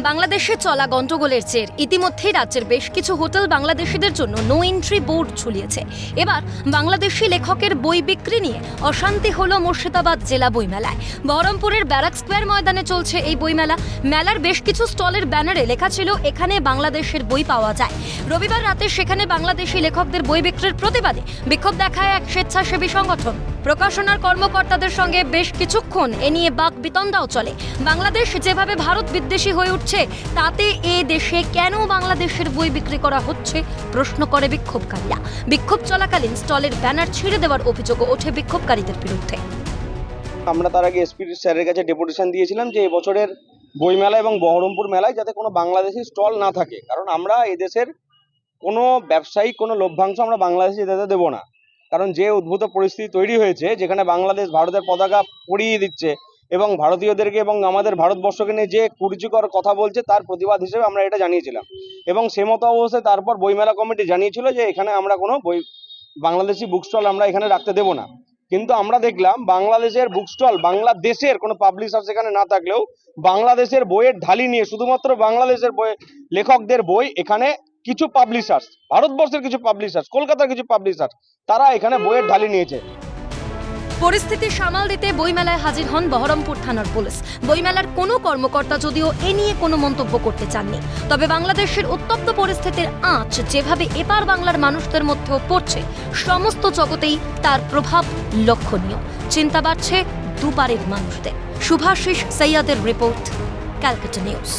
বাংলাদেশে চলা গন্ডগোলের জের ইতিমধ্যেই রাজ্যের বেশ কিছু হোটেল বাংলাদেশিদের জন্য নো এন্ট্রি বোর্ড ঝুলিয়েছে। এবার বাংলাদেশি লেখকের বই বিক্রি নিয়ে অশান্তি হলো মুর্শিদাবাদ জেলা বইমেলায়। বহরমপুরের ব্যারাক স্কোয়ার ময়দানে চলছে এই বইমেলা। মেলার বেশ কিছু স্টলের ব্যানারে লেখা ছিল এখানে বাংলাদেশের বই পাওয়া যায়। রবিবার রাতে সেখানে বাংলাদেশি লেখকদের বই বিক্রির প্রতিবাদে বিক্ষোভ দেখায় এক স্বেচ্ছাসেবী সংগঠন। প্রকাশনার কর্মকর্তাদের সঙ্গে বেশ কিছুক্ষণ এ নিয়ে বাক বিতণ্ডাও চলে। বাংলাদেশ যেভাবে ভারত বিদ্বেষী হয়ে উঠছে তাতে এ দেশে কেন বাংলাদেশের বই বিক্রি করা হচ্ছে প্রশ্ন করে বিক্ষোভকারীরা। বিক্ষোভ চলাকালীন স্টলের ব্যানার ছিঁড়ে দেওয়ার অভিযোগও ওঠে বিক্ষোভকারীদের বিরুদ্ধে। আমরা তার আগে এসপি স্যারের কাছে ডেপুটেশন দিয়েছিলাম যে এবছরের বইমেলা এবং বহরমপুর মেলায় যাতে কোনো বাংলাদেশি স্টল না থাকে, কারণ আমরা এদেশের কোনো ব্যবসায়িক কোনো লভ্যাংশ আমরা বাংলাদেশি যেতে দেবো না। কারণ যে উদ্ভূত পরিস্থিতি তৈরি হয়েছে যেখানে বাংলাদেশ ভারতের পতাকা পরিয়ে দিচ্ছে এবং ভারতীয়দেরকে এবং আমাদের ভারতবর্ষকে নিয়ে যে কুরুচিকর কথা বলছে তার প্রতিবাদ হিসেবে আমরা এটা জানিয়েছিলাম এবং সে মতো অবস্থায় তারপর বইমেলা কমিটি জানিয়েছিল যে এখানে আমরা কোনো বাংলাদেশি বুক স্টল আমরা এখানে রাখতে দেবো না। কিন্তু আমরা দেখলাম বাংলাদেশের বুক স্টল, বাংলাদেশের কোনো পাবলিশার এখানে না থাকলেও বাংলাদেশের বইয়ের ঢালি নিয়ে শুধুমাত্র বাংলাদেশের বই লেখকদের বই এখানে কিছু পাবলিশার্স, ভারতবর্ষের কিছু পাবলিশার্স, কলকাতার কিছু পাবলিশার্স তারা এখানে বইয়ের ঢালি নিয়েছে। পরিস্থিতি সামাল দিতে বইমেলায় হাজির হন বহরমপুর থানার পুলিশ। বইমেলার কোনো কর্মকর্তা যদিও এ নিয়ে কোনো মন্তব্য করতে চাননি। তবে বাংলাদেশের উত্তপ্ত পরিস্থিতির আঁচ যেভাবে এপার বাংলার মানুষদের মধ্যেও পড়ছে সমস্ত জগতেই তার প্রভাব লক্ষণীয়। চিন্তা বাড়ছে দুপারের মানুষদের। শুভাশিস সৈয়দের রিপোর্ট, ক্যালকাটা নিউজ।